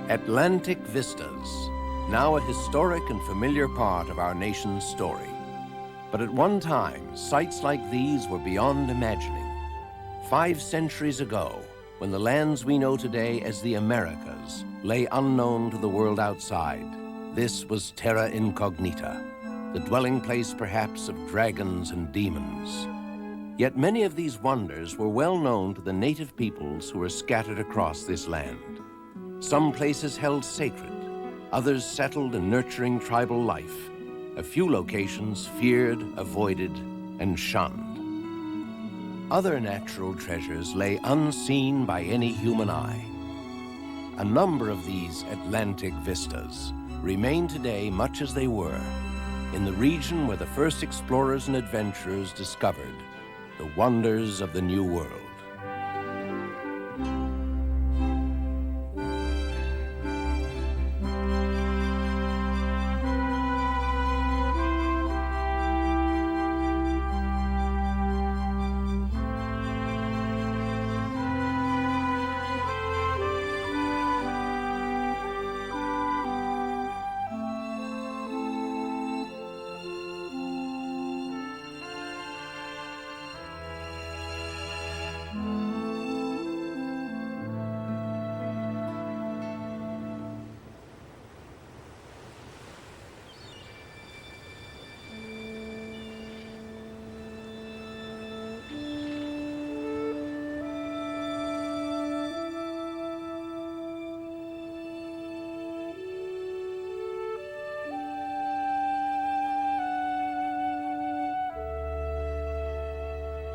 Atlantic Vistas, now a historic and familiar part of our nation's story. But at one time, sites like these were beyond imagining. 5 centuries ago, when the lands we know today as the Americas lay unknown to the world outside, this was terra incognita, the dwelling place perhaps of dragons and demons. Yet many of these wonders were well known to the native peoples who were scattered across this land. Some places held sacred, others settled in nurturing tribal life. A few locations feared, avoided, and shunned. Other natural treasures lay unseen by any human eye. A number of these Atlantic vistas remain today much as they were, in the region where the first explorers and adventurers discovered the wonders of the New World.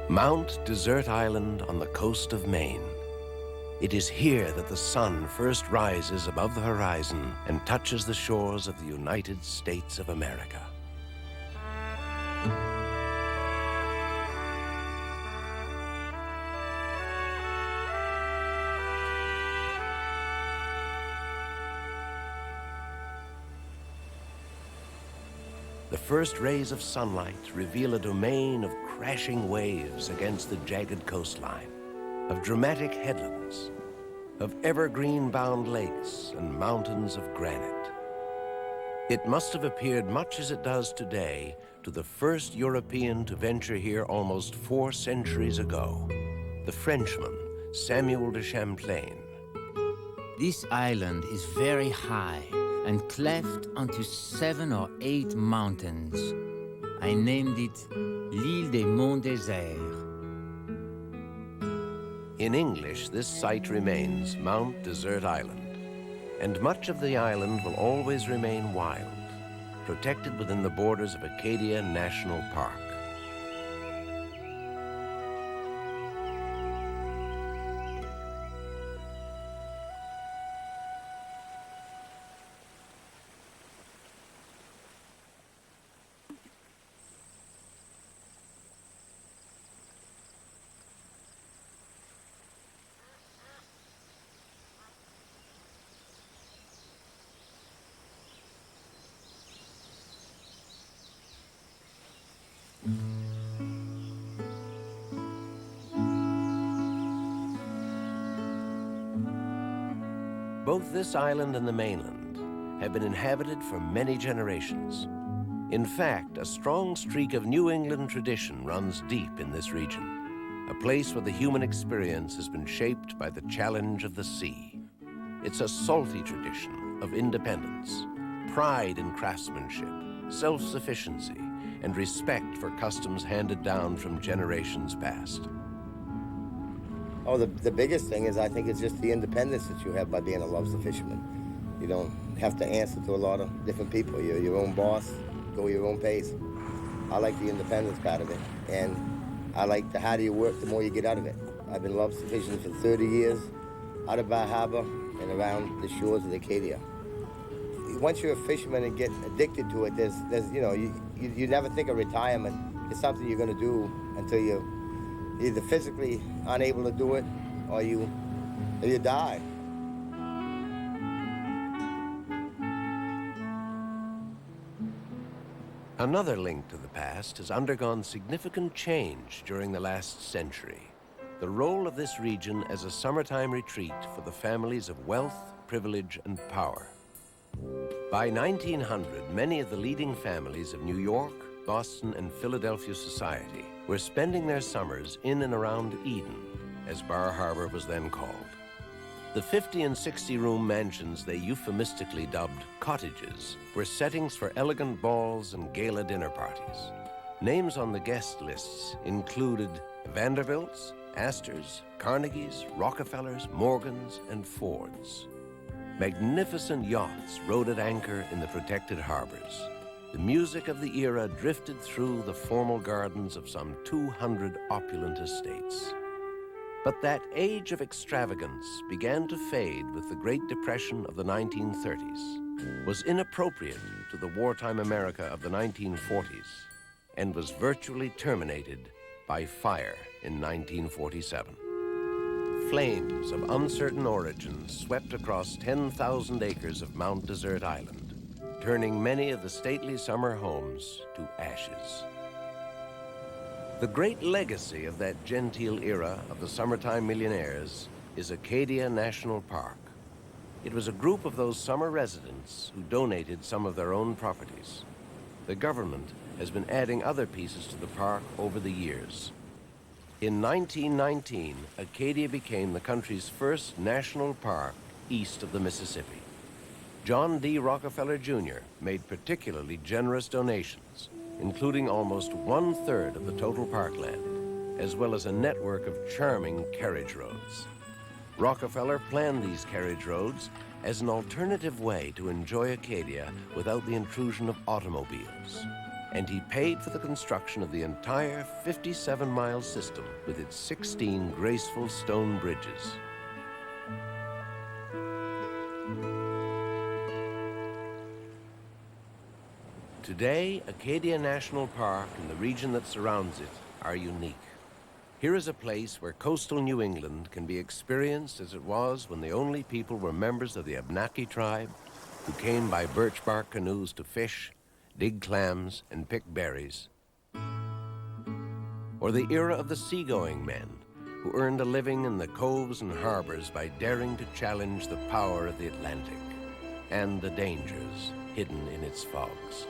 Mount Desert Island on the coast of Maine. It is here that the sun first rises above the horizon and touches the shores of the United States of America. The first rays of sunlight reveal a domain of crashing waves against the jagged coastline, of dramatic headlands, of evergreen-bound lakes and mountains of granite. It must have appeared much as it does today to the first European to venture here almost 4 centuries ago, the Frenchman, Samuel de Champlain. This island is very high and cleft onto 7 or 8 mountains. I named it l'Île des Monts Déserts. In English, this site remains Mount Desert Island, and much of the island will always remain wild, protected within the borders of Acadia National Park. Both this island and the mainland have been inhabited for many generations. In fact, a strong streak of New England tradition runs deep in this region, a place where the human experience has been shaped by the challenge of the sea. It's a salty tradition of independence, pride in craftsmanship, self-sufficiency, and respect for customs handed down from generations past. Oh, the biggest thing is I think it's just the independence that you have by being a lobster fisherman. You don't have to answer to a lot of different people. You're your own boss, go your own pace. I like the independence part of it, and I like the harder you work, the more you get out of it. I've been lobster fishing for 30 years, out of Bar Harbor and around the shores of Acadia. Once you're a fisherman and get addicted to it, there's you never think of retirement. It's something you're going to do until you're either physically unable to do it or you die. Another link to the past has undergone significant change during the last century. the role of this region as a summertime retreat for the families of wealth, privilege, and power. By 1900, many of the leading families of New York, Boston, and Philadelphia society were spending their summers in and around Eden, as Bar Harbor was then called. The 50 and 60 room mansions they euphemistically dubbed cottages were settings for elegant balls and gala dinner parties. Names on the guest lists included Vanderbilts, Astors, Carnegies, Rockefellers, Morgans, and Fords. Magnificent yachts rode at anchor in the protected harbors. The music of the era drifted through the formal gardens of some 200 opulent estates. But that age of extravagance began to fade with the Great Depression of the 1930s, was inappropriate to the wartime America of the 1940s, and was virtually terminated by fire in 1947. Flames of uncertain origin swept across 10,000 acres of Mount Desert Island, turning many of the stately summer homes to ashes. The great legacy of that genteel era of the summertime millionaires is Acadia National Park. It was a group of those summer residents who donated some of their own properties. The government has been adding other pieces to the park over the years. In 1919, Acadia became the country's first national park east of the Mississippi. John D. Rockefeller Jr. made particularly generous donations, including almost 1/3 of the total parkland, as well as a network of charming carriage roads. Rockefeller planned these carriage roads as an alternative way to enjoy Acadia without the intrusion of automobiles. And he paid for the construction of the entire 57-mile system with its 16 graceful stone bridges. Today, Acadia National Park and the region that surrounds it are unique. Here is a place where coastal New England can be experienced as it was when the only people were members of the Abnaki tribe who came by birch bark canoes to fish, dig clams, and pick berries. Or the era of the seagoing men who earned a living in the coves and harbors by daring to challenge the power of the Atlantic and the dangers hidden in its fogs.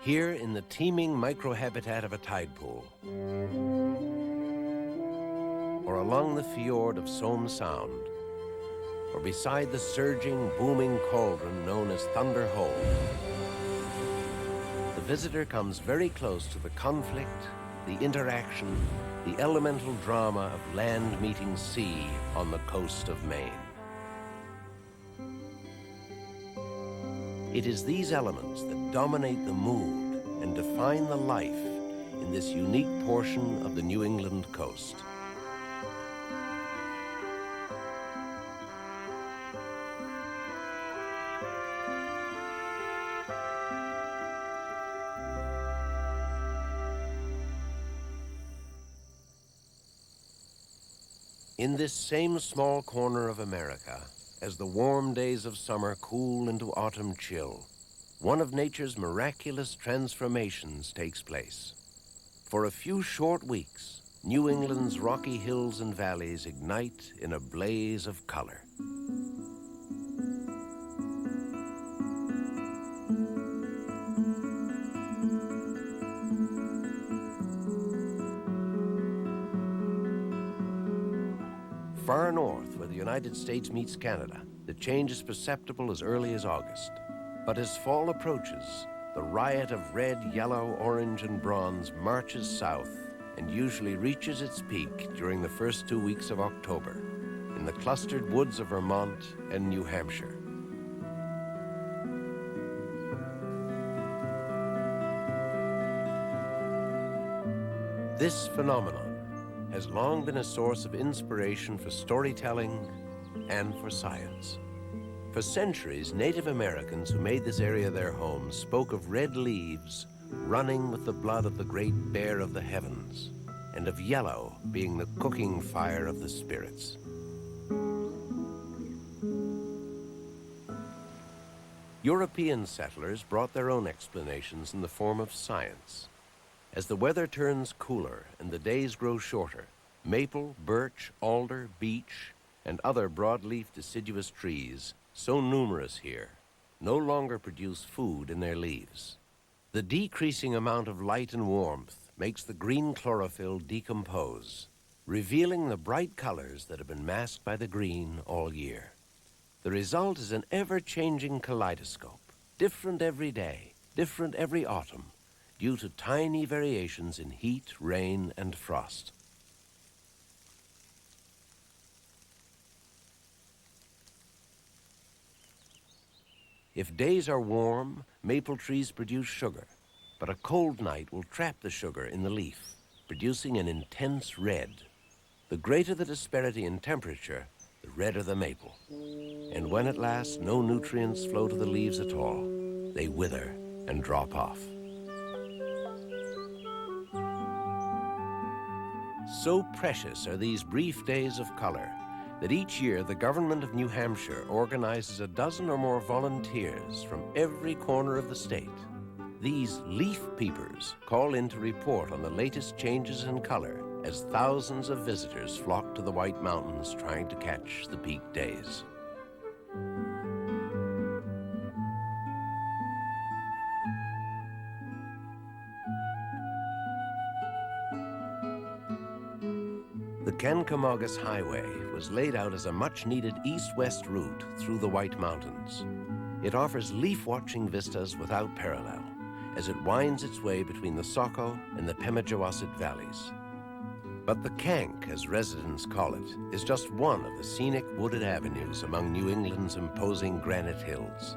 Here in the teeming microhabitat of a tide pool, or along the fjord of Somme Sound, or beside the surging, booming cauldron known as Thunder Hole, the visitor comes very close to the conflict, the interaction, the elemental drama of land meeting sea on the coast of Maine. It is these elements that dominate the mood and define the life in this unique portion of the New England coast. In this same small corner of America, as the warm days of summer cool into autumn chill, one of nature's miraculous transformations takes place. For a few short weeks, New England's rocky hills and valleys ignite in a blaze of color. Far north, where the United States meets Canada, the change is perceptible as early as August. But as fall approaches, the riot of red, yellow, orange, and bronze marches south and usually reaches its peak during the first 2 weeks of October in the clustered woods of Vermont and New Hampshire. This phenomenon has long been a source of inspiration for storytelling, and for science. For centuries, Native Americans who made this area their home spoke of red leaves running with the blood of the great bear of the heavens, and of yellow being the cooking fire of the spirits. European settlers brought their own explanations in the form of science. As the weather turns cooler and the days grow shorter, maple, birch, alder, beech, and other broadleaf deciduous trees, so numerous here, no longer produce food in their leaves. The decreasing amount of light and warmth makes the green chlorophyll decompose, revealing the bright colors that have been masked by the green all year. The result is an ever-changing kaleidoscope, different every day, different every autumn, due to tiny variations in heat, rain, and frost. If days are warm, maple trees produce sugar, but a cold night will trap the sugar in the leaf, producing an intense red. The greater the disparity in temperature, the redder the maple. And when at last no nutrients flow to the leaves at all, they wither and drop off. So precious are these brief days of color that each year the government of New Hampshire organizes a dozen or more volunteers from every corner of the state. These leaf peepers call in to report on the latest changes in color as thousands of visitors flock to the White Mountains trying to catch the peak days. The Kankomogus Highway was laid out as a much-needed east-west route through the White Mountains. It offers leaf-watching vistas without parallel, as it winds its way between the Saco and the Pemigewasset valleys. But the Kank, as residents call it, is just one of the scenic wooded avenues among New England's imposing granite hills.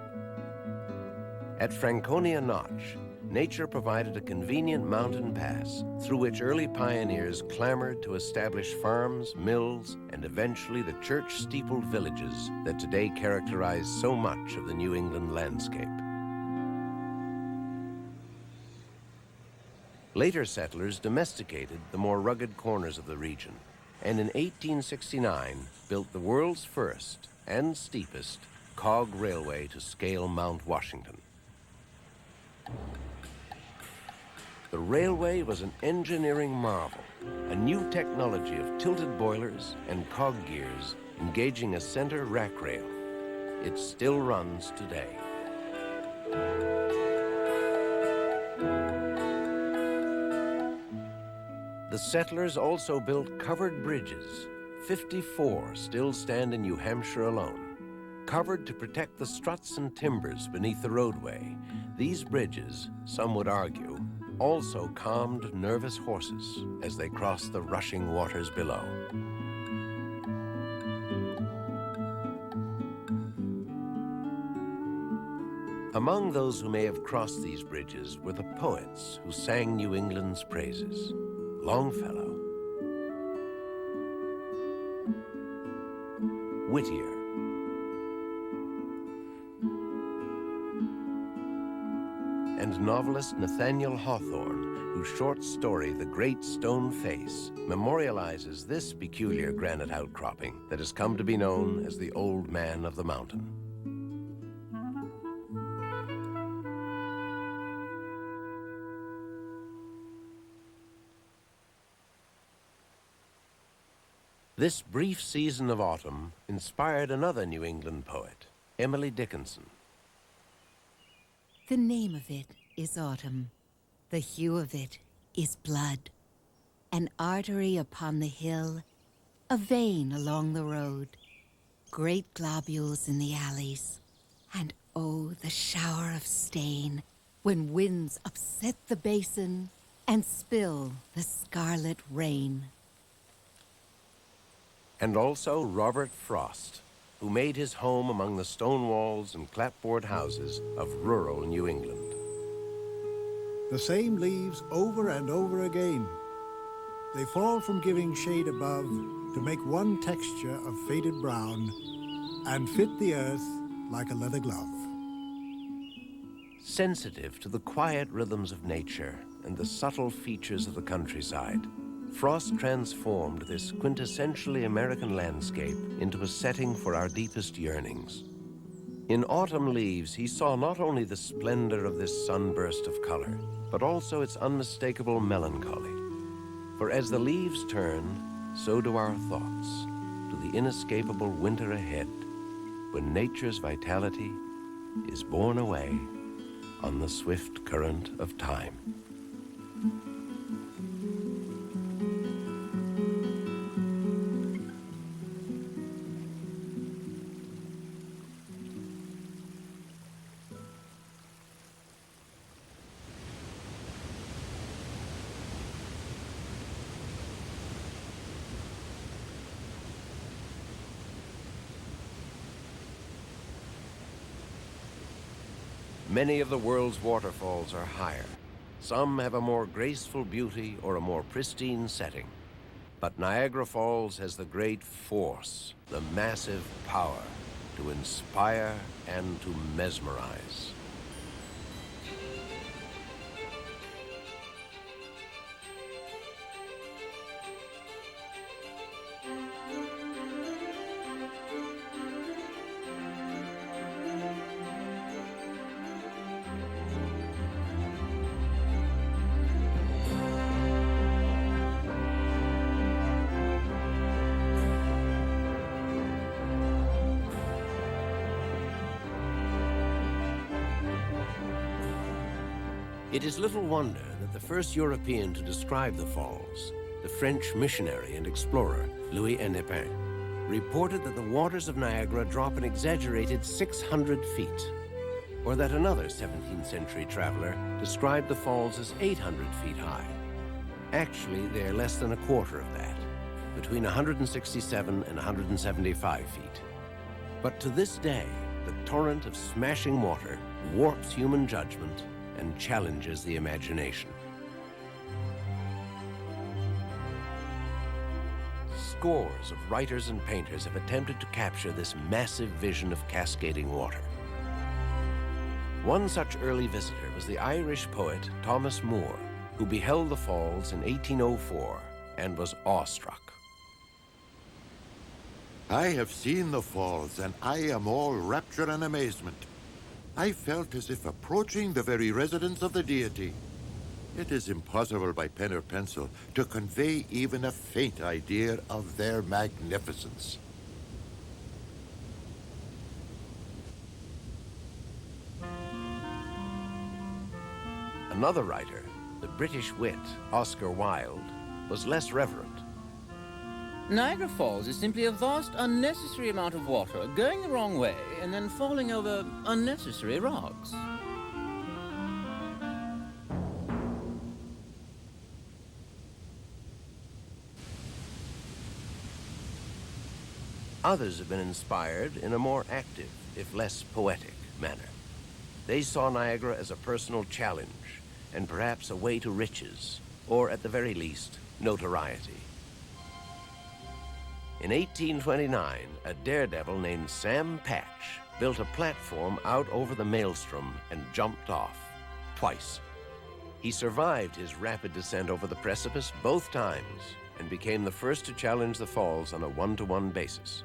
At Franconia Notch, nature provided a convenient mountain pass through which early pioneers clamored to establish farms, mills, and eventually the church-steepled villages that today characterize so much of the New England landscape. Later settlers domesticated the more rugged corners of the region, and in 1869 built the world's first and steepest cog railway to scale Mount Washington. The railway was an engineering marvel, a new technology of tilted boilers and cog gears engaging a center rack rail. It still runs today. The settlers also built covered bridges. 54 still stand in New Hampshire alone. Covered to protect the struts and timbers beneath the roadway, these bridges, some would argue, also calmed nervous horses as they crossed the rushing waters below. Among those who may have crossed these bridges were the poets who sang New England's praises. Longfellow, Whittier, and novelist Nathaniel Hawthorne, whose short story, The Great Stone Face, memorializes this peculiar granite outcropping that has come to be known as the Old Man of the Mountain. This brief season of autumn inspired another New England poet, Emily Dickinson. The name of it is autumn. The hue of it is blood. An artery upon the hill, a vein along the road, great globules in the alleys, and oh, the shower of stain when winds upset the basin and spill the scarlet rain. And also Robert Frost, who made his home among the stone walls and clapboard houses of rural New England. The same leaves over and over again. They fall from giving shade above to make one texture of faded brown and fit the earth like a leather glove. Sensitive to the quiet rhythms of nature and the subtle features of the countryside, Frost transformed this quintessentially American landscape into a setting for our deepest yearnings. In Autumn Leaves, he saw not only the splendor of this sunburst of color, but also its unmistakable melancholy. For as the leaves turn, so do our thoughts to the inescapable winter ahead, when nature's vitality is borne away on the swift current of time. Many of the world's waterfalls are higher. Some have a more graceful beauty or a more pristine setting. But Niagara Falls has the great force, the massive power to inspire and to mesmerize. It is little wonder that the first European to describe the falls, the French missionary and explorer Louis Hennepin, reported that the waters of Niagara drop an exaggerated 600 feet, or that another 17th century traveler described the falls as 800 feet high. Actually, they are less than a quarter of that, between 167 and 175 feet. But to this day, the torrent of smashing water warps human judgment and challenges the imagination. Scores of writers and painters have attempted to capture this massive vision of cascading water. One such early visitor was the Irish poet Thomas Moore, who beheld the falls in 1804 and was awestruck. I have seen the falls, and I am all rapture and amazement. I felt as if approaching the very residence of the deity. It is impossible by pen or pencil to convey even a faint idea of their magnificence. Another writer, the British wit Oscar Wilde, was less reverent. Niagara Falls is simply a vast, unnecessary amount of water going the wrong way and then falling over unnecessary rocks. Others have been inspired in a more active, if less poetic, manner. They saw Niagara as a personal challenge and perhaps a way to riches, or at the very least, notoriety. In 1829, a daredevil named Sam Patch built a platform out over the maelstrom and jumped off, twice. He survived his rapid descent over the precipice both times and became the first to challenge the falls on a one-to-one basis.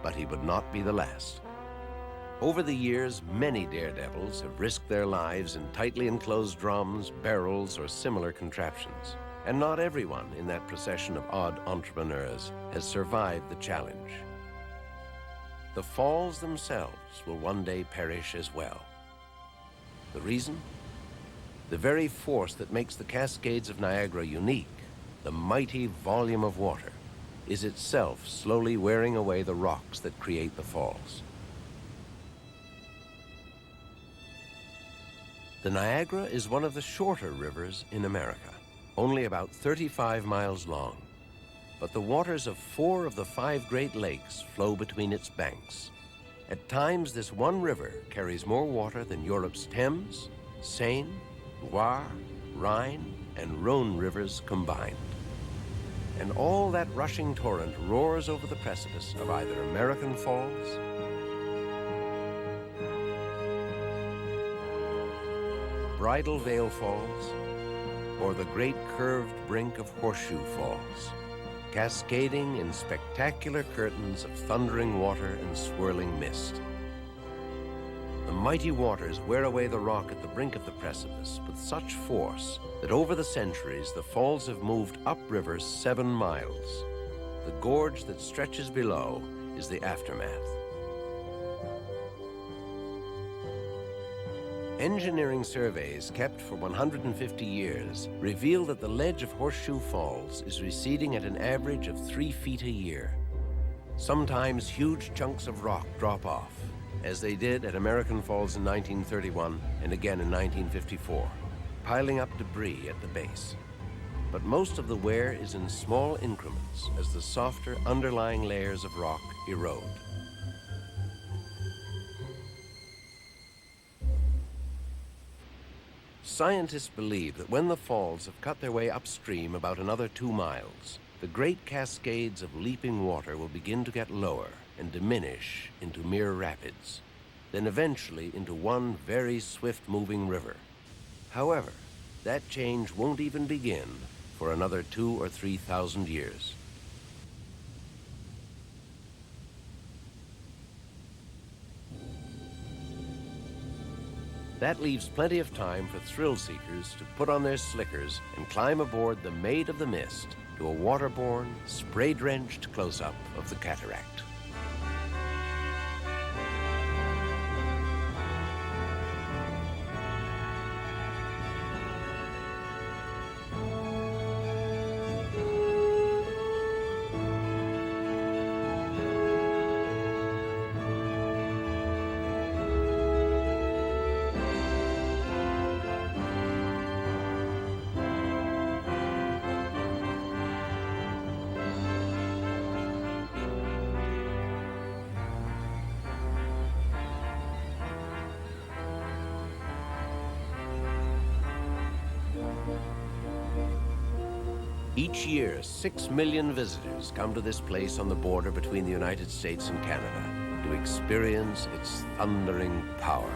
But he would not be the last. Over the years, many daredevils have risked their lives in tightly enclosed drums, barrels, or similar contraptions. And not everyone in that procession of odd entrepreneurs has survived the challenge. The falls themselves will one day perish as well. The reason? The very force that makes the Cascades of Niagara unique, the mighty volume of water, is itself slowly wearing away the rocks that create the falls. The Niagara is one of the shorter rivers in America, only about 35 miles long. But the waters of 4 of the 5 Great Lakes flow between its banks. At times, this one river carries more water than Europe's Thames, Seine, Loire, Rhine, and Rhone rivers combined. and all that rushing torrent roars over the precipice of either American Falls, Bridal Veil Falls, or the great curved brink of Horseshoe Falls, cascading in spectacular curtains of thundering water and swirling mist. The mighty waters wear away the rock at the brink of the precipice with such force that over the centuries the falls have moved upriver 7 miles. The gorge that stretches below is the aftermath. Engineering surveys kept for 150 years reveal that the ledge of Horseshoe Falls is receding at an average of 3 feet a year. Sometimes huge chunks of rock drop off, as they did at American Falls in 1931 and again in 1954, piling up debris at the base. But most of the wear is in small increments as the softer underlying layers of rock erode. Scientists believe that when the falls have cut their way upstream about another 2 miles, the great cascades of leaping water will begin to get lower and diminish into mere rapids, then eventually into one very swift-moving river. However, that change won't even begin for another 2,000 or 3,000 years. That leaves plenty of time for thrill seekers to put on their slickers and climb aboard the Maid of the Mist to a waterborne, spray-drenched close-up of the cataract. Each year, 6 million visitors come to this place on the border between the United States and Canada to experience its thundering power.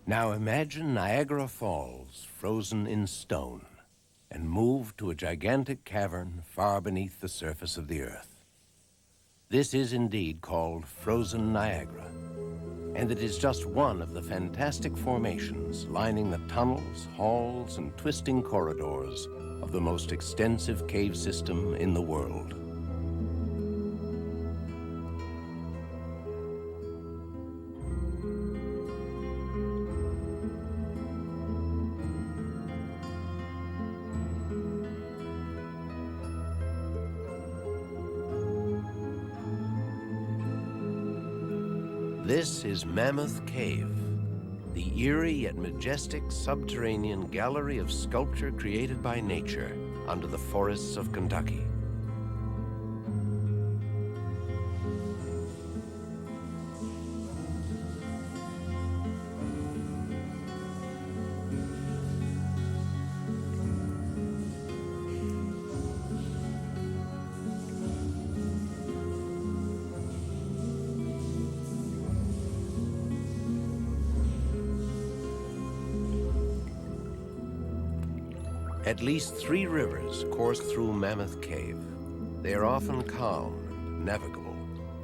Now imagine Niagara Falls frozen in stone and moved to a gigantic cavern far beneath the surface of the earth. This is indeed called frozen Niagara, and it is just one of the fantastic formations lining the tunnels, halls, and twisting corridors of the most extensive cave system in the world. This is Mammoth Cave, the eerie yet majestic subterranean gallery of sculpture created by nature under the forests of Kentucky. At least 3 rivers course through Mammoth Cave. They are often calm and navigable,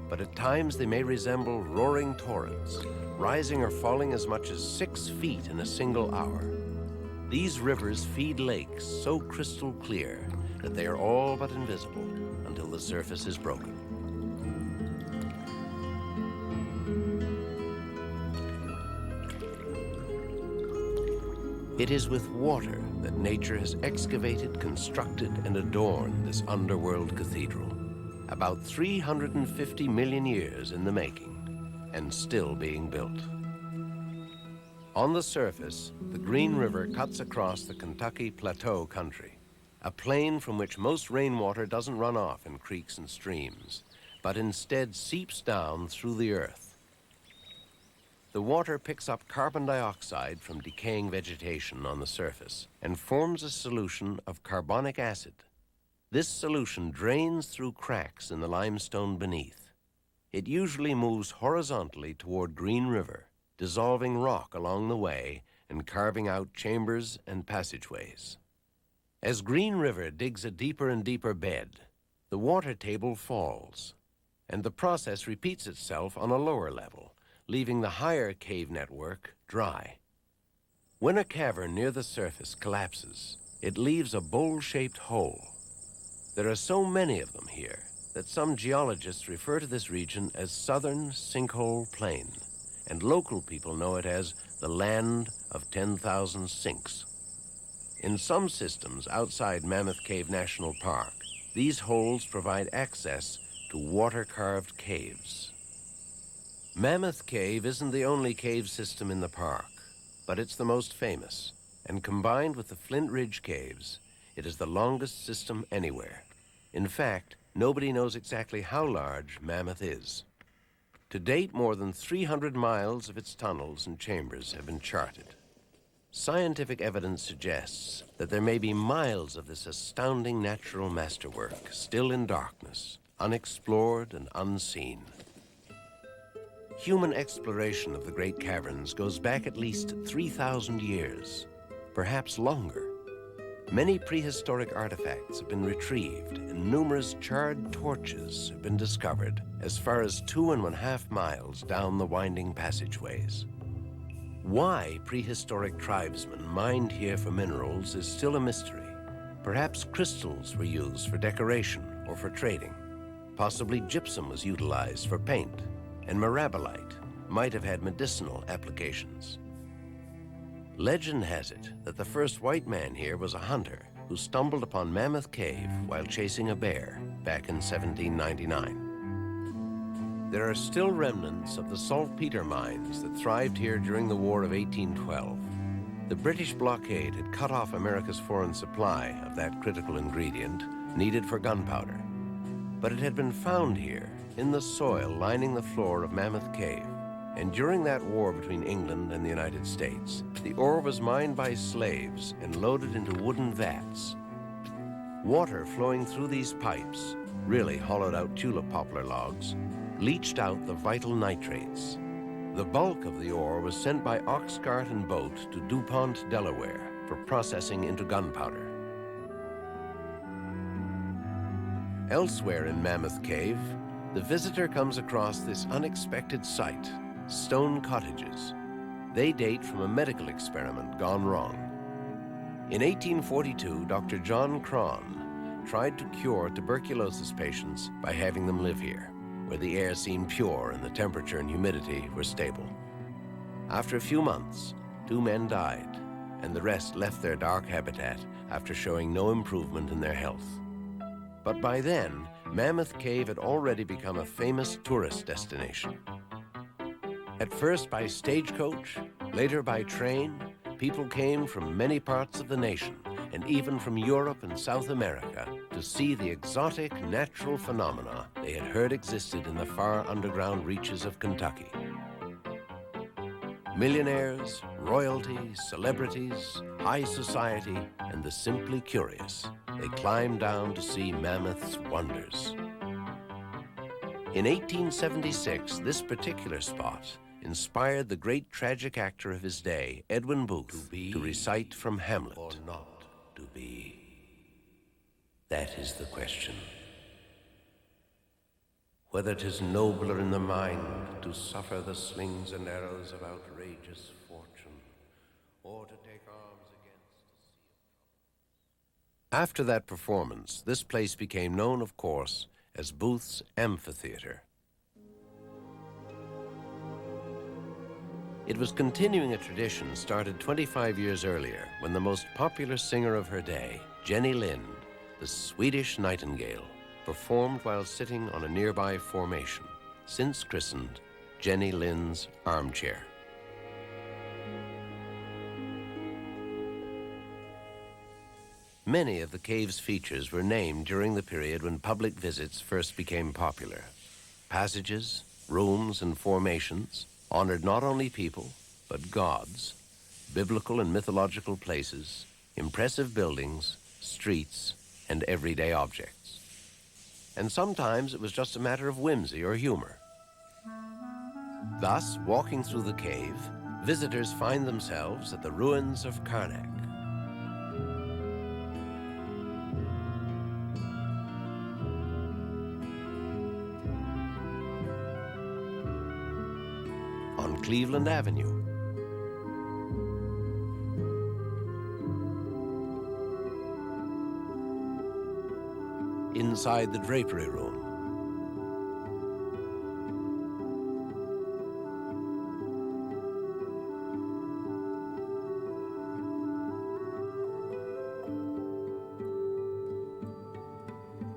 but at times they may resemble roaring torrents, rising or falling as much as 6 feet in a single hour. These rivers feed lakes so crystal clear that they are all but invisible until the surface is broken. It is with water that nature has excavated, constructed, and adorned this underworld cathedral. About 350 million years in the making, and still being built. On the surface, the Green River cuts across the Kentucky Plateau country, a plain from which most rainwater doesn't run off in creeks and streams, but instead seeps down through the earth. The water picks up carbon dioxide from decaying vegetation on the surface and forms a solution of carbonic acid. This solution drains through cracks in the limestone beneath. It usually moves horizontally toward Green River, dissolving rock along the way and carving out chambers and passageways. As Green River digs a deeper and deeper bed, the water table falls, and the process repeats itself on a lower level, leaving the higher cave network dry. When a cavern near the surface collapses, it leaves a bowl-shaped hole. There are so many of them here that some geologists refer to this region as Southern Sinkhole Plain, and local people know it as the Land of 10,000 Sinks. In some systems outside Mammoth Cave National Park, these holes provide access to water-carved caves. Mammoth Cave isn't the only cave system in the park, but it's the most famous, and combined with the Flint Ridge Caves, it is the longest system anywhere. In fact, nobody knows exactly how large Mammoth is. To date, more than 300 miles of its tunnels and chambers have been charted. Scientific evidence suggests that there may be miles of this astounding natural masterwork still in darkness, unexplored and unseen. Human exploration of the Great Caverns goes back at least 3,000 years, perhaps longer. Many prehistoric artifacts have been retrieved, and numerous charred torches have been discovered as far as 2.5 miles down the winding passageways. Why prehistoric tribesmen mined here for minerals is still a mystery. Perhaps crystals were used for decoration or for trading. Possibly gypsum was utilized for paint, and mirabilite might have had medicinal applications. Legend has it that the first white man here was a hunter who stumbled upon Mammoth Cave while chasing a bear back in 1799. There are still remnants of the saltpeter mines that thrived here during the War of 1812. The British blockade had cut off America's foreign supply of that critical ingredient needed for gunpowder. But it had been found here in the soil lining the floor of Mammoth Cave. And during that war between England and the United States, the ore was mined by slaves and loaded into wooden vats. Water flowing through these pipes, really hollowed out tulip poplar logs, leached out the vital nitrates. The bulk of the ore was sent by ox cart and boat to DuPont, Delaware, for processing into gunpowder. Elsewhere in Mammoth Cave, the visitor comes across this unexpected sight. Stone cottages. They date from a medical experiment gone wrong. In 1842, Dr. John Cron tried to cure tuberculosis patients by having them live here, where the air seemed pure and the temperature and humidity were stable. After a few months, 2 men died, and the rest left their dark habitat after showing no improvement in their health. But by then, Mammoth Cave had already become a famous tourist destination. At first by stagecoach, later by train, people came from many parts of the nation, and even from Europe and South America, to see the exotic natural phenomena they had heard existed in the far underground reaches of Kentucky. Millionaires, royalty, celebrities, high society, and the simply curious, they climbed down to see Mammoth's wonders. In 1876, this particular spot inspired the great tragic actor of his day, Edwin Booth, to recite from Hamlet. Or not to be. That is the question. Whether 'tis nobler in the mind to suffer the slings and arrows of outrageous fortune, or to take arms against a sea of... After that performance, this place became known, of course, as Booth's Amphitheater. It was continuing a tradition started 25 years earlier when the most popular singer of her day, Jenny Lind, the Swedish Nightingale, performed while sitting on a nearby formation, since christened Jenny Lind's Armchair. Many of the cave's features were named during the period when public visits first became popular. Passages, rooms, and formations honored not only people, but gods, biblical and mythological places, impressive buildings, streets, and everyday objects. And sometimes it was just a matter of whimsy or humor. Thus, walking through the cave, visitors find themselves at the ruins of Karnak. On Cleveland Avenue. Inside the drapery room.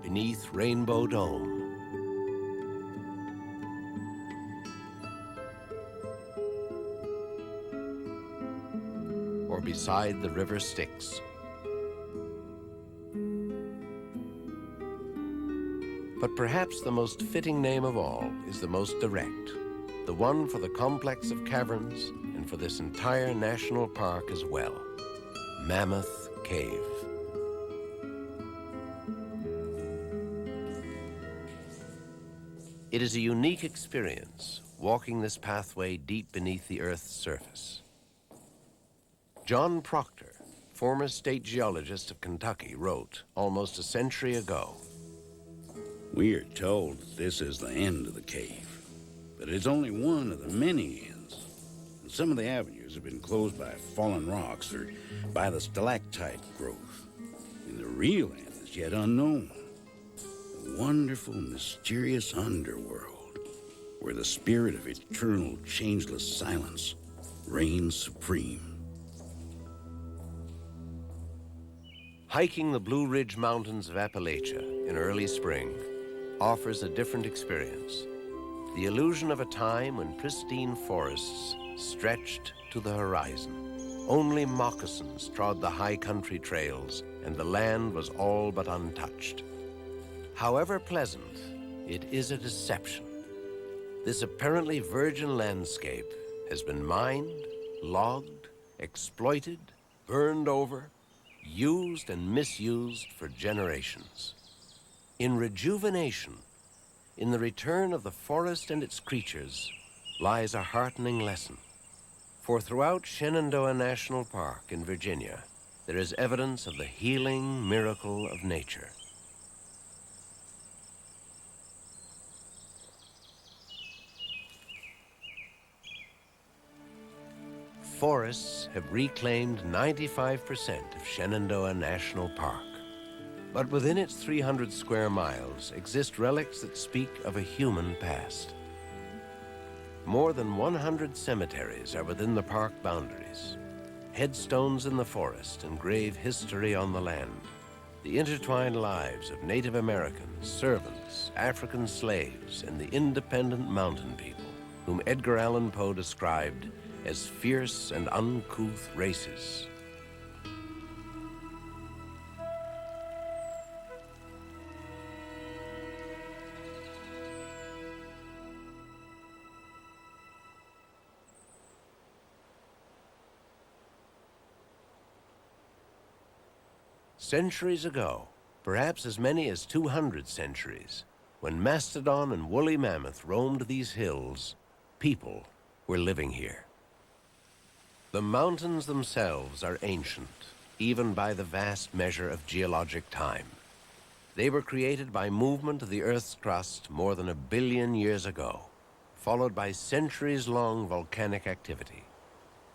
Beneath Rainbow Dome. Or beside the river Styx. But perhaps the most fitting name of all is the most direct, the one for the complex of caverns and for this entire national park as well, Mammoth Cave. It is a unique experience, walking this pathway deep beneath the Earth's surface. John Proctor, former state geologist of Kentucky, wrote almost a century ago, "We are told that this is the end of the cave, but it's only one of the many ends. And some of the avenues have been closed by fallen rocks or by the stalactite growth. And the real end is yet unknown. A wonderful, mysterious underworld where the spirit of eternal, changeless silence reigns supreme." Hiking the Blue Ridge Mountains of Appalachia in early spring offers a different experience. The illusion of a time when pristine forests stretched to the horizon. Only moccasins trod the high country trails, and the land was all but untouched. However pleasant, it is a deception. This apparently virgin landscape has been mined, logged, exploited, burned over, used and misused for generations. In rejuvenation, in the return of the forest and its creatures, lies a heartening lesson. For throughout Shenandoah National Park in Virginia, there is evidence of the healing miracle of nature. Forests have reclaimed 95% of Shenandoah National Park. But within its 300 square miles exist relics that speak of a human past. More than 100 cemeteries are within the park boundaries. Headstones in the forest engrave history on the land. The intertwined lives of Native Americans, servants, African slaves, and the independent mountain people, whom Edgar Allan Poe described as fierce and uncouth races. Centuries ago, perhaps as many as 200 centuries, when mastodon and woolly mammoth roamed these hills, people were living here. The mountains themselves are ancient, even by the vast measure of geologic time. They were created by movement of the Earth's crust more than 1 billion years ago, followed by centuries-long volcanic activity.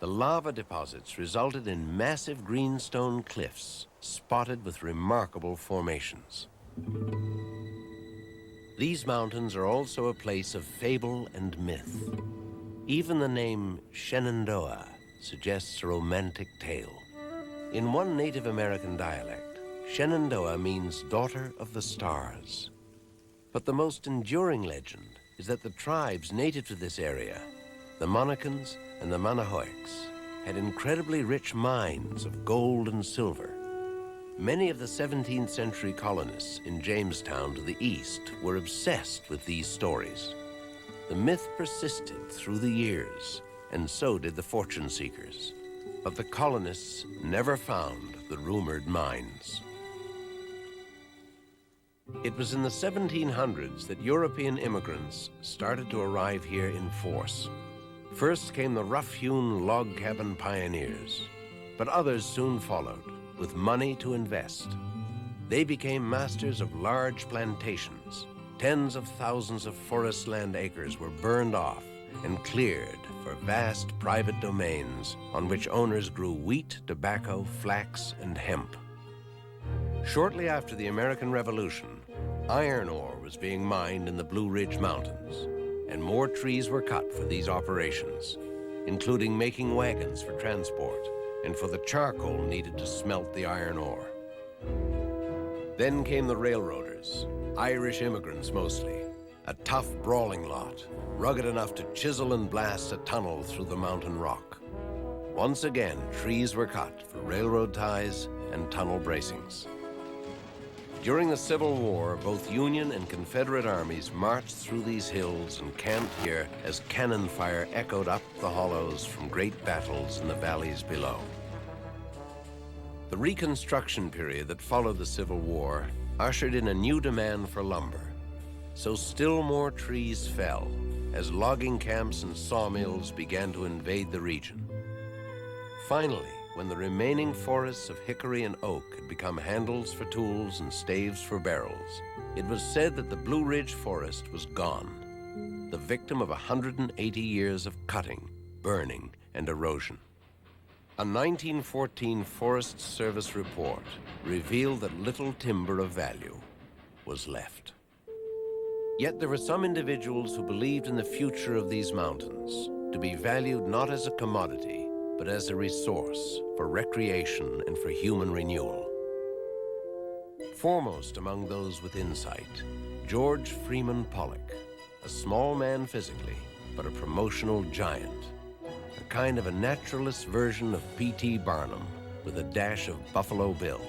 The lava deposits resulted in massive greenstone cliffs spotted with remarkable formations. These mountains are also a place of fable and myth. Even the name Shenandoah suggests a romantic tale. In one Native American dialect, Shenandoah means daughter of the stars. But the most enduring legend is that the tribes native to this area, the Monacans and the Manahoics, had incredibly rich mines of gold and silver. Many of the 17th century colonists in Jamestown to the east were obsessed with these stories. The myth persisted through the years, and so did the fortune seekers. But the colonists never found the rumored mines. It was in the 1700s that European immigrants started to arrive here in force. First came the rough-hewn log cabin pioneers, but others soon followed, with money to invest. They became masters of large plantations. Tens of thousands of forest land acres were burned off and cleared for vast private domains on which owners grew wheat, tobacco, flax, and hemp. Shortly after the American Revolution, iron ore was being mined in the Blue Ridge Mountains, and more trees were cut for these operations, including making wagons for transport and for the charcoal needed to smelt the iron ore. Then came the railroaders, Irish immigrants mostly, a tough brawling lot, rugged enough to chisel and blast a tunnel through the mountain rock. Once again, trees were cut for railroad ties and tunnel bracings. During the Civil War, both Union and Confederate armies marched through these hills and camped here as cannon fire echoed up the hollows from great battles in the valleys below. The Reconstruction period that followed the Civil War ushered in a new demand for lumber, so still more trees fell as logging camps and sawmills began to invade the region. Finally, when the remaining forests of hickory and oak had become handles for tools and staves for barrels, it was said that the Blue Ridge Forest was gone, the victim of 180 years of cutting, burning, and erosion. A 1914 Forest Service report revealed that little timber of value was left. Yet there were some individuals who believed in the future of these mountains, to be valued not as a commodity, but as a resource for recreation and for human renewal. Foremost among those with insight, George Freeman Pollock, a small man physically, but a promotional giant, a kind of a naturalist version of P.T. Barnum with a dash of Buffalo Bill.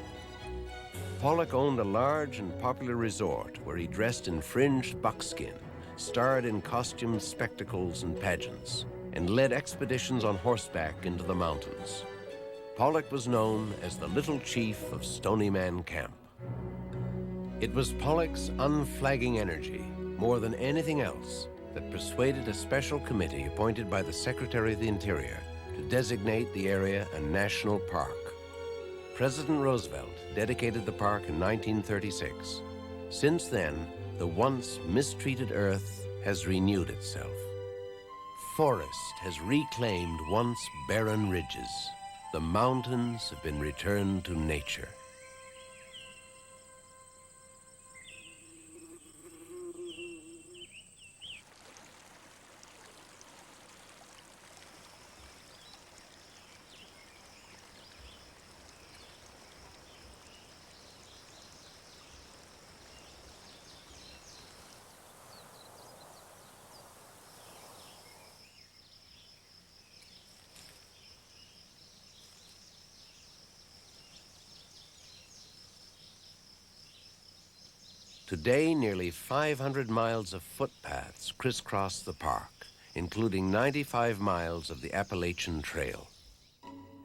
Pollock owned a large and popular resort where he dressed in fringed buckskin, starred in costumed spectacles and pageants, and led expeditions on horseback into the mountains. Pollock was known as the Little Chief of Stony Man Camp. It was Pollock's unflagging energy, more than anything else, that persuaded a special committee appointed by the Secretary of the Interior to designate the area a national park. President Roosevelt dedicated the park in 1936. Since then, the once mistreated earth has renewed itself. Forest has reclaimed once barren ridges. The mountains have been returned to nature. Today, nearly 500 miles of footpaths crisscross the park, including 95 miles of the Appalachian Trail.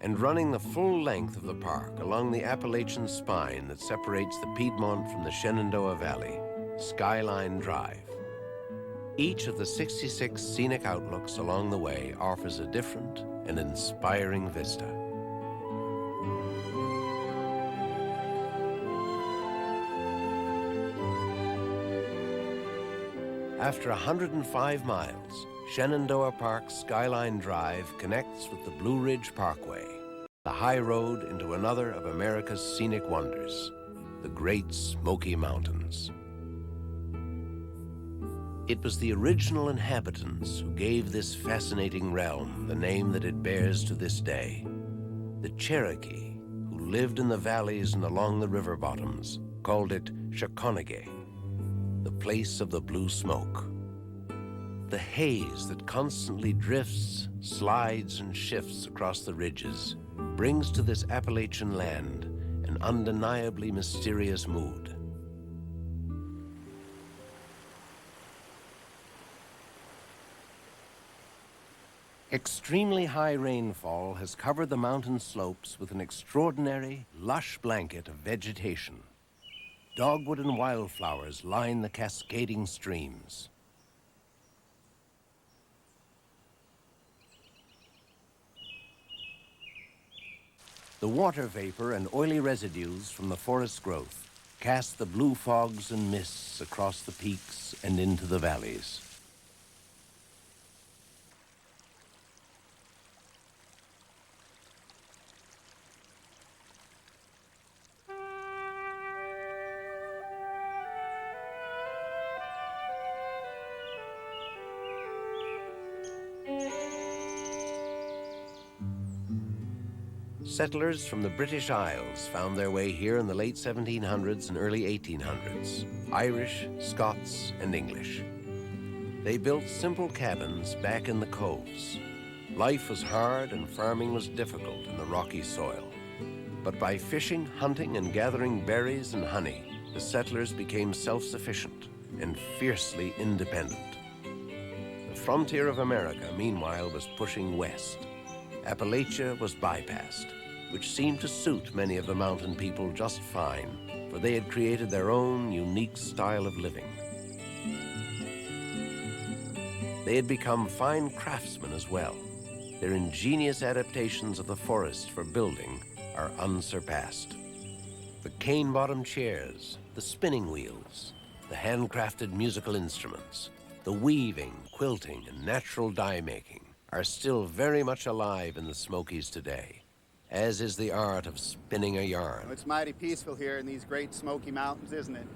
And running the full length of the park along the Appalachian spine that separates the Piedmont from the Shenandoah Valley, Skyline Drive. Each of the 66 scenic outlooks along the way offers a different and inspiring vista. After 105 miles, Shenandoah Park's Skyline Drive connects with the Blue Ridge Parkway, the high road into another of America's scenic wonders, the Great Smoky Mountains. It was the original inhabitants who gave this fascinating realm the name that it bears to this day. The Cherokee, who lived in the valleys and along the river bottoms, called it Shakonegay, the place of the blue smoke. The haze that constantly drifts, slides, and shifts across the ridges brings to this Appalachian land an undeniably mysterious mood. Extremely high rainfall has covered the mountain slopes with an extraordinary, lush blanket of vegetation. Dogwood and wildflowers line the cascading streams. The water vapor and oily residues from the forest growth cast the blue fogs and mists across the peaks and into the valleys. Settlers from the British Isles found their way here in the late 1700s and early 1800s, Irish, Scots, and English. They built simple cabins back in the coves. Life was hard and farming was difficult in the rocky soil. But by fishing, hunting, and gathering berries and honey, the settlers became self-sufficient and fiercely independent. The frontier of America, meanwhile, was pushing west. Appalachia was bypassed, which seemed to suit many of the mountain people just fine, for they had created their own unique style of living. They had become fine craftsmen as well. Their ingenious adaptations of the forest for building are unsurpassed. The cane-bottom chairs, the spinning wheels, the handcrafted musical instruments, the weaving, quilting, and natural dye-making are still very much alive in the Smokies today, as is the art of spinning a yarn. It's mighty peaceful here in these great Smoky Mountains, isn't it?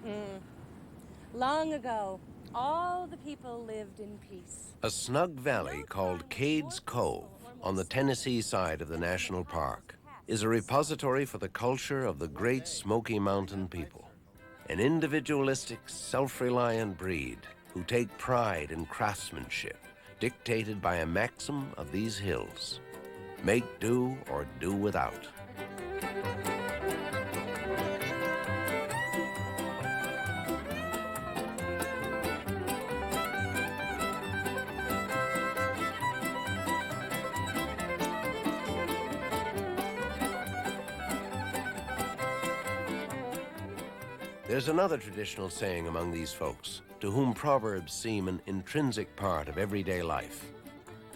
Long ago, all the people lived in peace. A snug valley called Cades Cove on the Tennessee side of the national park is a repository for the culture of the great Smoky Mountain people, an individualistic, self-reliant breed who take pride in craftsmanship dictated by a maxim of these hills: make do or do without. There's another traditional saying among these folks, to whom proverbs seem an intrinsic part of everyday life.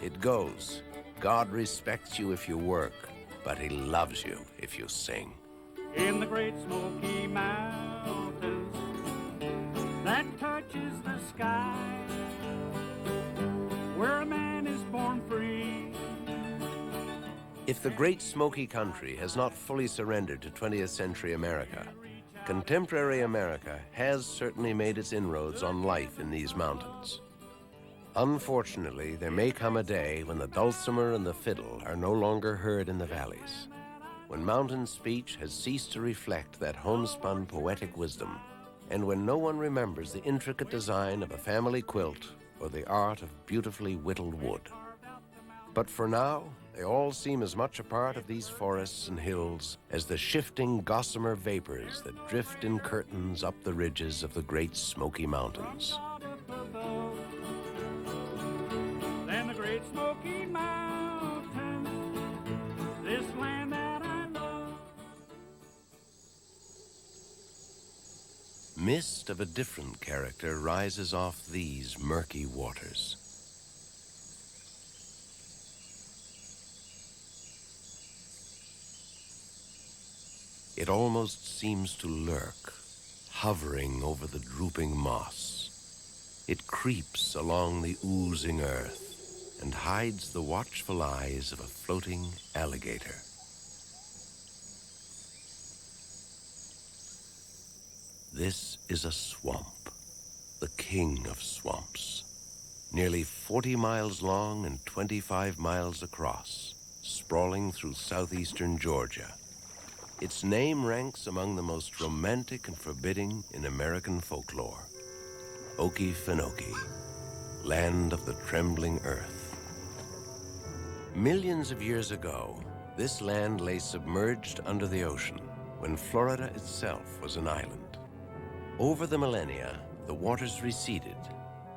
It goes, God respects you if you work, but he loves you if you sing. In the Great Smoky Mountains that touches the sky, where a man is born free. If the Great Smoky Country has not fully surrendered to 20th century America, contemporary America has certainly made its inroads on life in these mountains. Unfortunately, there may come a day when the dulcimer and the fiddle are no longer heard in the valleys, when mountain speech has ceased to reflect that homespun poetic wisdom, and when no one remembers the intricate design of a family quilt or the art of beautifully whittled wood. But for now, they all seem as much a part of these forests and hills as the shifting gossamer vapors that drift in curtains up the ridges of the Great Smoky Mountains. Then the Great Smoky Mountains, this land that I love. Mist of a different character rises off these murky waters. It almost seems to lurk, hovering over the drooping moss. It creeps along the oozing earth and hides the watchful eyes of a floating alligator. This is a swamp, the king of swamps, nearly 40 miles long and 25 miles across, sprawling through southeastern Georgia. Its name ranks among the most romantic and forbidding in American folklore. Okefenokee, land of the trembling earth. Millions of years ago, this land lay submerged under the ocean, when Florida itself was an island. Over the millennia, the waters receded.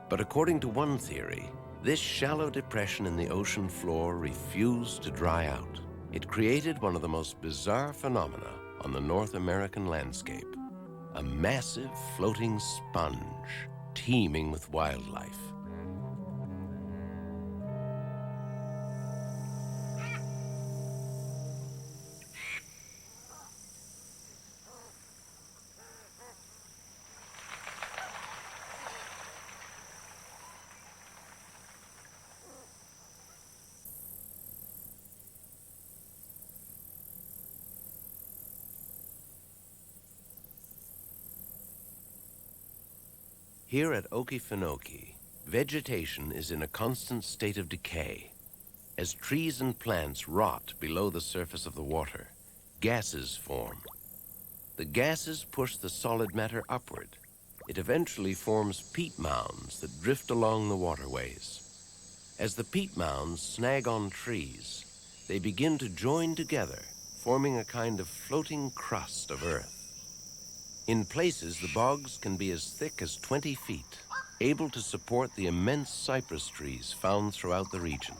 But according to one theory, this shallow depression in the ocean floor refused to dry out. It created one of the most bizarre phenomena on the North American landscape, a massive floating sponge teeming with wildlife. Here at Okefenokee, vegetation is in a constant state of decay. As trees and plants rot below the surface of the water, gases form. The gases push the solid matter upward. It eventually forms peat mounds that drift along the waterways. As the peat mounds snag on trees, they begin to join together, forming a kind of floating crust of earth. In places, the bogs can be as thick as 20 feet, able to support the immense cypress trees found throughout the region.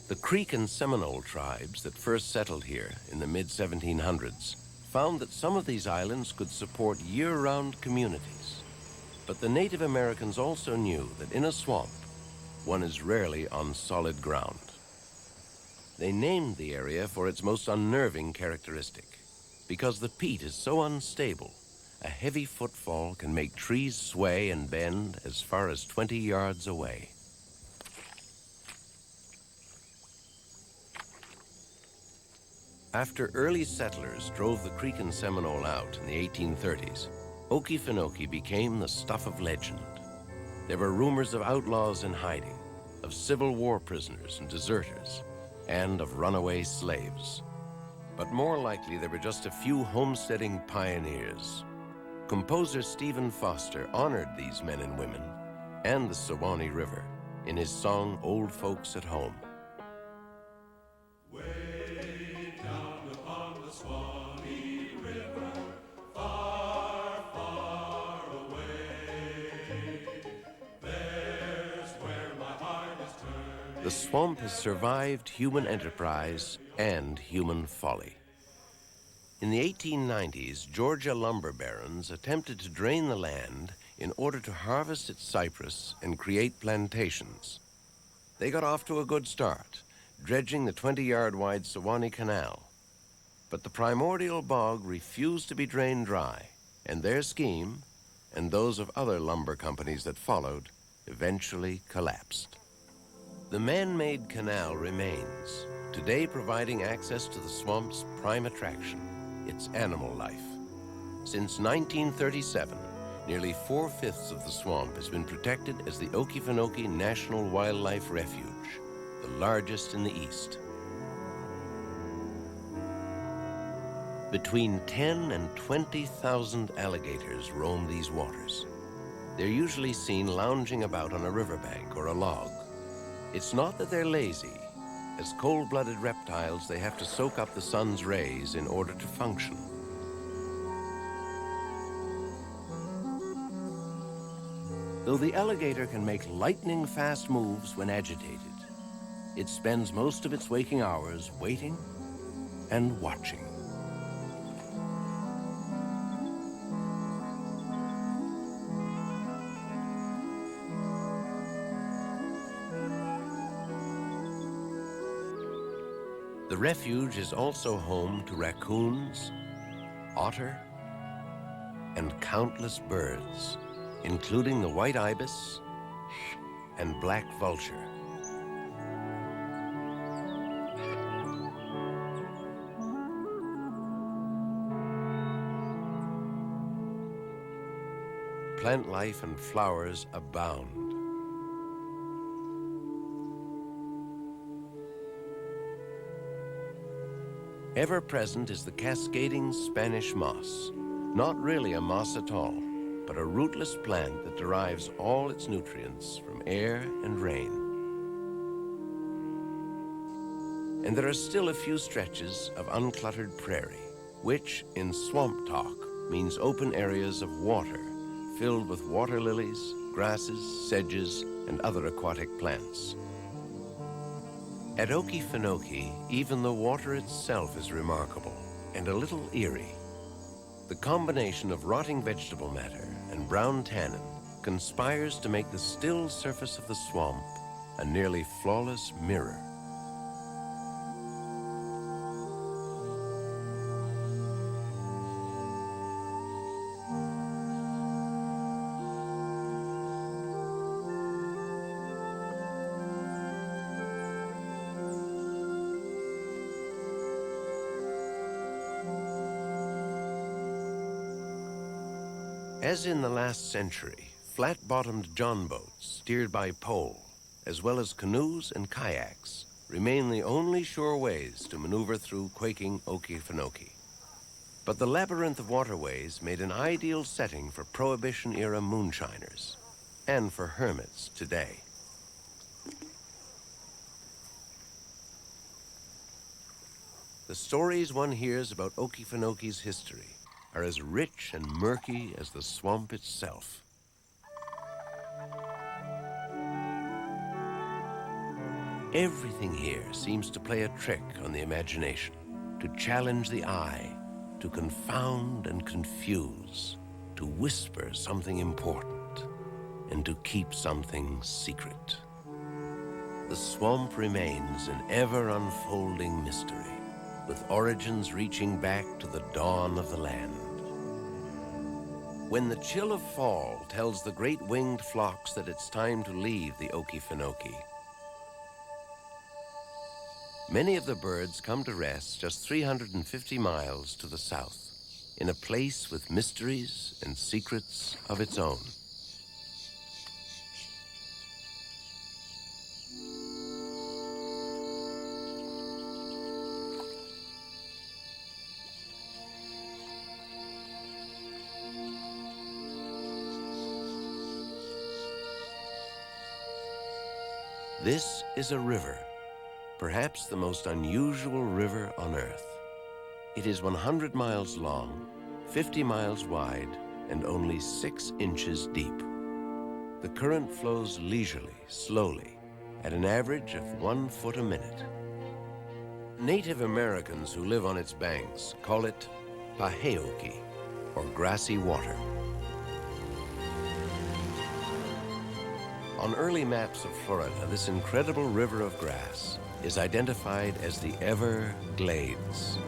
The Creek and Seminole tribes that first settled here in the mid-1700s found that some of these islands could support year-round communities. But the Native Americans also knew that in a swamp, one is rarely on solid ground. They named the area for its most unnerving characteristic. Because the peat is so unstable, a heavy footfall can make trees sway and bend as far as 20 yards away. After early settlers drove the Creek and Seminole out in the 1830s, Okefenokee became the stuff of legend. There were rumors of outlaws in hiding, of Civil War prisoners and deserters, and of runaway slaves. But more likely, there were just a few homesteading pioneers. Composer Stephen Foster honored these men and women and the Suwannee River in his song, Old Folks at Home. Way down upon the Suwannee River, far, far away, there's where my heart is turned. The swamp has survived human enterprise and human folly. In the 1890s, Georgia lumber barons attempted to drain the land in order to harvest its cypress and create plantations. They got off to a good start, dredging the 20-yard-wide Suwannee Canal. But the primordial bog refused to be drained dry, and their scheme, and those of other lumber companies that followed, eventually collapsed. The man-made canal remains, today providing access to the swamp's prime attraction, its animal life. Since 1937, nearly 4/5 of the swamp has been protected as the Okefenokee National Wildlife Refuge, the largest in the East. Between 10 and 20,000 alligators roam these waters. They're usually seen lounging about on a riverbank or a log. It's not that they're lazy. As cold-blooded reptiles, they have to soak up the sun's rays in order to function. Though the alligator can make lightning-fast moves when agitated, it spends most of its waking hours waiting and watching. The refuge is also home to raccoons, otter, and countless birds, including the white ibis and black vulture. Plant life and flowers abound. Ever present is the cascading Spanish moss, not really a moss at all, but a rootless plant that derives all its nutrients from air and rain. And there are still a few stretches of uncluttered prairie, which, in swamp talk, means open areas of water filled with water lilies, grasses, sedges, and other aquatic plants. At Okefenokee, even the water itself is remarkable and a little eerie. The combination of rotting vegetable matter and brown tannin conspires to make the still surface of the swamp a nearly flawless mirror. As in the last century, flat-bottomed john boats steered by pole, as well as canoes and kayaks, remain the only sure ways to maneuver through quaking Okefenokee. But the labyrinth of waterways made an ideal setting for Prohibition-era moonshiners, and for hermits today. The stories one hears about Okefenokee's history are as rich and murky as the swamp itself. Everything here seems to play a trick on the imagination, to challenge the eye, to confound and confuse, to whisper something important, and to keep something secret. The swamp remains an ever-unfolding mystery, with origins reaching back to the dawn of the land. When the chill of fall tells the great winged flocks that it's time to leave the Okefenokee, many of the birds come to rest just 350 miles to the south, in a place with mysteries and secrets of its own. This is a river, perhaps the most unusual river on Earth. It is 100 miles long, 50 miles wide, and only 6 inches deep. The current flows leisurely, slowly, at an average of 1 foot a minute. Native Americans who live on its banks call it Paheoke, or grassy water. On early maps of Florida, this incredible river of grass is identified as the Everglades.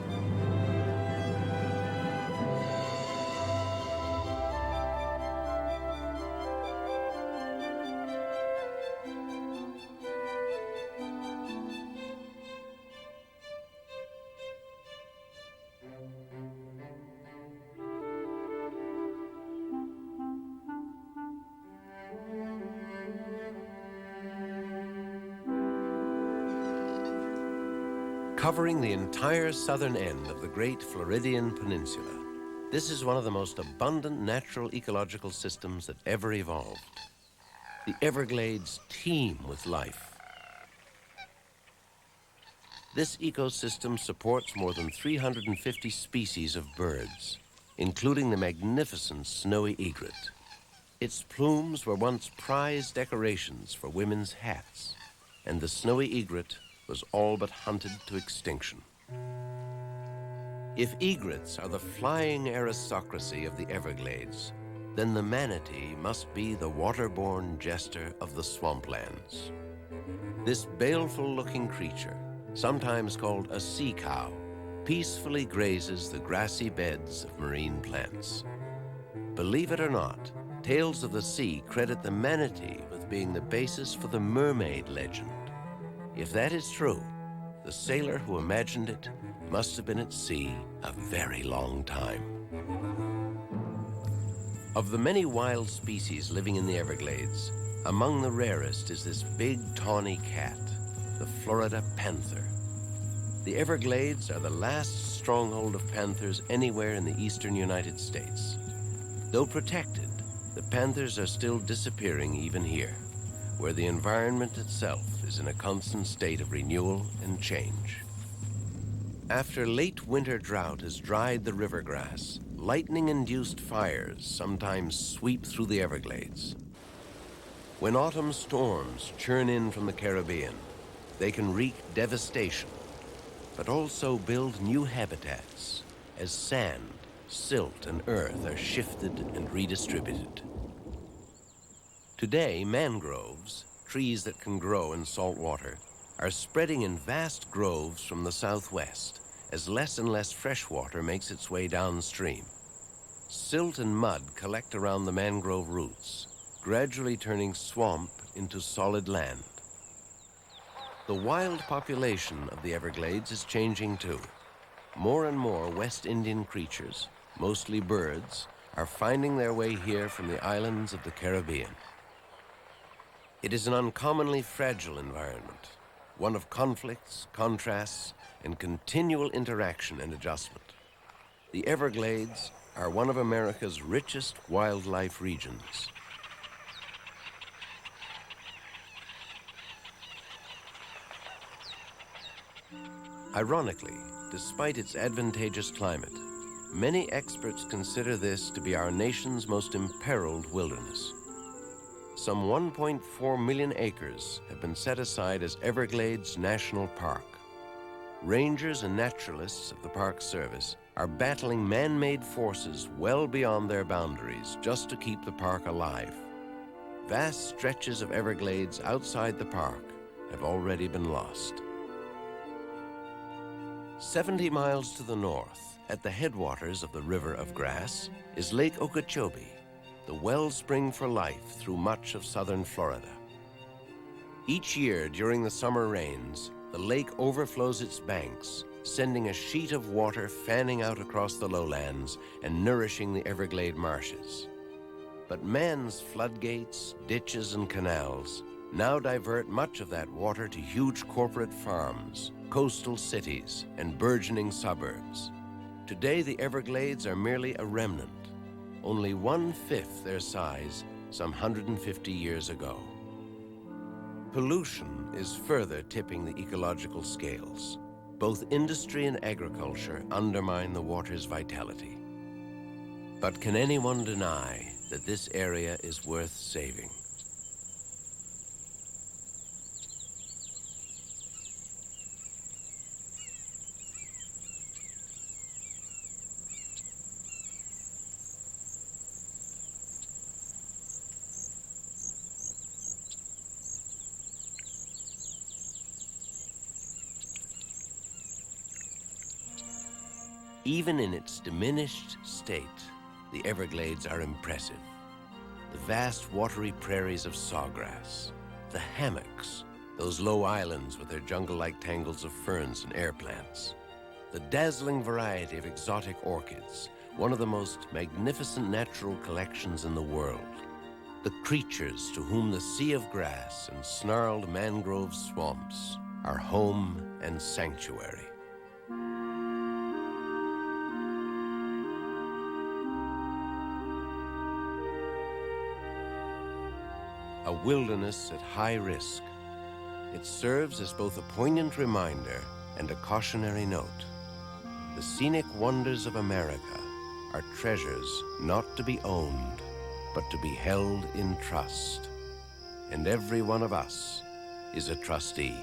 Covering the entire southern end of the great Floridian Peninsula, this is one of the most abundant natural ecological systems that ever evolved. The Everglades teem with life. This ecosystem supports more than 350 species of birds, including the magnificent snowy egret. Its plumes were once prized decorations for women's hats, and the snowy egret was all but hunted to extinction. If egrets are the flying aristocracy of the Everglades, then the manatee must be the waterborne jester of the swamplands. This baleful-looking creature, sometimes called a sea cow, peacefully grazes the grassy beds of marine plants. Believe it or not, tales of the sea credit the manatee with being the basis for the mermaid legend. If that is true, the sailor who imagined it must have been at sea a very long time. Of the many wild species living in the Everglades, among the rarest is this big tawny cat, the Florida panther. The Everglades are the last stronghold of panthers anywhere in the eastern United States. Though protected, the panthers are still disappearing even here, where the environment itself is in a constant state of renewal and change. After late winter drought has dried the river grass, lightning-induced fires sometimes sweep through the Everglades. When autumn storms churn in from the Caribbean, they can wreak devastation, but also build new habitats as sand, silt, and earth are shifted and redistributed. Today, mangroves, trees that can grow in salt water, are spreading in vast groves from the southwest as less and less fresh water makes its way downstream. Silt and mud collect around the mangrove roots, gradually turning swamp into solid land. The wild population of the Everglades is changing too. More and more West Indian creatures, mostly birds, are finding their way here from the islands of the Caribbean. It is an uncommonly fragile environment, one of conflicts, contrasts, and continual interaction and adjustment. The Everglades are one of America's richest wildlife regions. Ironically, despite its advantageous climate, many experts consider this to be our nation's most imperiled wilderness. Some 1.4 million acres have been set aside as Everglades National Park. Rangers and naturalists of the Park Service are battling man-made forces well beyond their boundaries just to keep the park alive. Vast stretches of Everglades outside the park have already been lost. 70 miles to the north, at the headwaters of the River of Grass, is Lake Okeechobee, the wellspring for life through much of southern Florida. Each year during the summer rains, the lake overflows its banks, sending a sheet of water fanning out across the lowlands and nourishing the Everglade marshes. But man's floodgates, ditches, and canals now divert much of that water to huge corporate farms, coastal cities, and burgeoning suburbs. Today, the Everglades are merely a remnant, only 1/5 their size some 150 years ago. Pollution is further tipping the ecological scales. Both industry and agriculture undermine the water's vitality. But can anyone deny that this area is worth saving? Even in its diminished state, the Everglades are impressive. The vast watery prairies of sawgrass, the hammocks, those low islands with their jungle-like tangles of ferns and air plants, the dazzling variety of exotic orchids, one of the most magnificent natural collections in the world, the creatures to whom the sea of grass and snarled mangrove swamps are home and sanctuary. A wilderness at high risk. It serves as both a poignant reminder and a cautionary note. The scenic wonders of America are treasures not to be owned, but to be held in trust. And every one of us is a trustee.